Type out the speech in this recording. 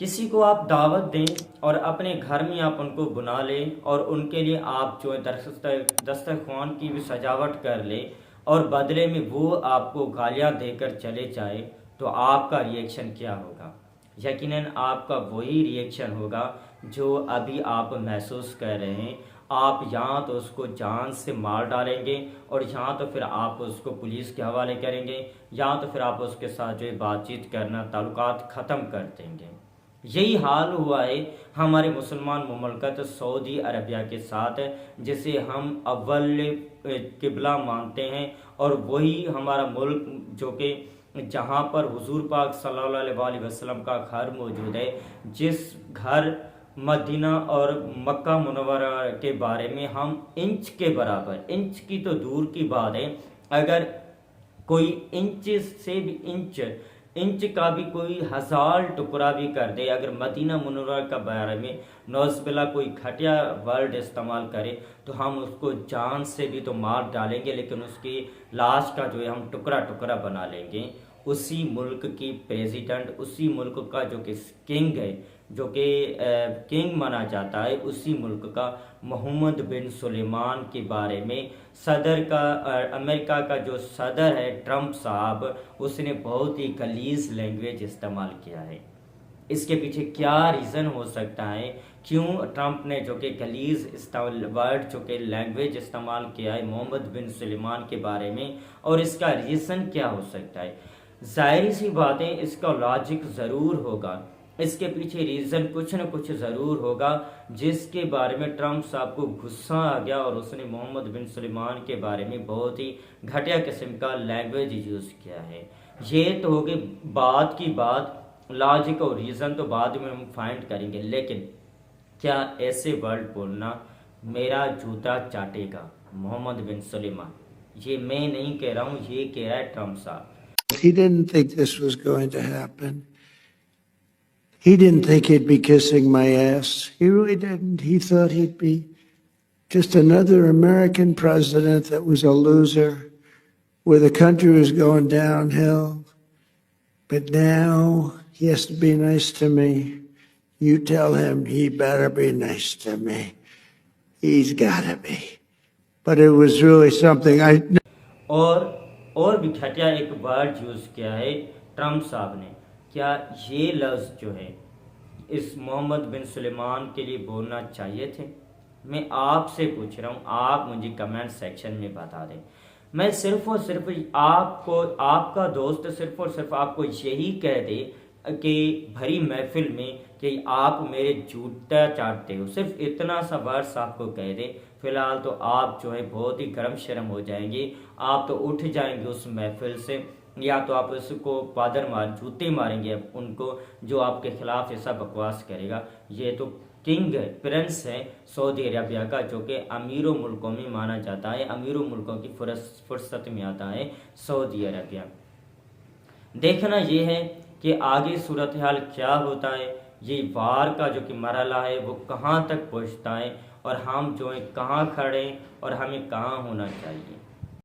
کسی کو آپ دعوت دیں اور اپنے گھر میں آپ ان کو بنا لیں اور ان کے لیے آپ جو ہے دسترخوان کی بھی سجاوٹ کر لیں اور بدلے میں وہ آپ کو گالیاں دے کر چلے جائے تو آپ کا ری ایکشن کیا ہوگا؟ یقیناً آپ کا وہی ری ایکشن ہوگا جو ابھی آپ محسوس کر رہے ہیں۔ آپ یہاں تو اس کو جان سے مار ڈالیں گے اور یہاں تو پھر آپ اس کو پولیس کے حوالے کریں گے، یہاں تو پھر آپ اس کے ساتھ جو ہے بات چیت کرنا، تعلقات ختم کر دیں گے۔ یہی حال ہوا ہے ہمارے مسلمان مملکت سعودی عربیہ کے ساتھ، جسے ہم اول قبلہ مانتے ہیں، اور وہی ہمارا ملک جو کہ جہاں پر حضور پاک صلی اللہ علیہ وآلہ وسلم کا گھر موجود ہے، جس گھر مدینہ اور مکہ منورہ کے بارے میں ہم انچ کے برابر، انچ کی تو دور کی بات ہے، اگر کوئی انچ سے بھی انچ کا بھی کوئی 1000 ٹکڑا بھی کر دے، اگر مدینہ منورہ کا بارے میں نوز باللہ کوئی گھٹیا ورڈ استعمال کرے تو ہم اس کو جان سے بھی تو مار ڈالیں گے، لیکن اس کی لاش کا جو ہے ہم ٹکڑا ٹکڑا بنا لیں گے۔ اسی ملک کی پریزیڈنٹ، اسی ملک کا جو کہ کنگ ہے، جو کہ کنگ مانا جاتا ہے، اسی ملک کا محمد بن سلیمان کے بارے میں صدر کا، امریکہ کا جو صدر ہے ٹرمپ صاحب، اس نے بہت ہی غلیظ لینگویج استعمال کیا ہے۔ اس کے پیچھے کیا ریزن ہو سکتا ہے؟ کیوں ٹرمپ نے جو کہ غلیظ ورڈ جو کہ لینگویج استعمال کیا ہے محمد بن سلیمان کے بارے میں، اور اس کا ریزن کیا ہو سکتا ہے؟ ظاہری سی باتیں، اس کا لاجک ضرور ہوگا، اس کے پیچھے ریزن کچھ نہ کچھ ضرور ہوگا، جس کے بارے میں ٹرمپ صاحب کو غصہ آ گیا اور اس نے محمد بن سلیمان کے بارے میں بہت ہی گھٹیا قسم کا لینگویج یوز کیا ہے۔ یہ تو ہوگی بات کی بات، لاجک اور ریزن تو بعد میں ہم فائنڈ کریں گے، لیکن کیا ایسے ورڈ بولنا میرا جوتا چاٹے گا محمد بن سلیمان؟ یہ میں نہیں کہہ رہا ہوں، یہ کہہ رہا ہے ٹرمپ صاحب۔ He didn't think this was going to happen. He didn't think he'd be kissing my ass. He really didn't. He thought he'd be just another American president that was a loser, where the country was going downhill. But now he has to be nice to me. You tell him he better be nice to me. He's got to be. But it was really something اور بھی گھٹیا ایک word use کیا ہے Trump صاحب نے۔ کیا یہ لفظ جو ہے اس محمد بن سلیمان کے لیے بولنا چاہیے تھے؟ میں آپ سے پوچھ رہا ہوں، آپ مجھے کمنٹ سیکشن میں بتا دیں۔ میں صرف اور صرف آپ کا دوست صرف اور صرف آپ کو یہی کہہ دے کہ بھری محفل میں کہ آپ میرے جوتا چاٹتے ہو، صرف اتنا سا ورڈ آپ کو کہہ دے، فی الحال تو آپ جو ہے بہت ہی گرم شرم ہو جائیں گے، آپ تو اٹھ جائیں گے اس محفل سے، یا تو آپ اس کو جوتے ماریں گے ان کو جو آپ کے خلاف ایسا بکواس کرے گا۔ یہ تو کنگ ہے، پرنس ہے سعودی عربیہ کا، جو کہ امیروں ملکوں میں مانا جاتا ہے، امیروں ملکوں کی فرصت میں آتا ہے سعودی عربیہ۔ دیکھنا یہ ہے کہ آگے صورتحال کیا ہوتا ہے، یہ وار کا جو کہ مرحلہ ہے وہ کہاں تک پہنچتا ہے، اور ہم جو ہیں کہاں کھڑے ہیں اور ہمیں کہاں ہونا چاہیے۔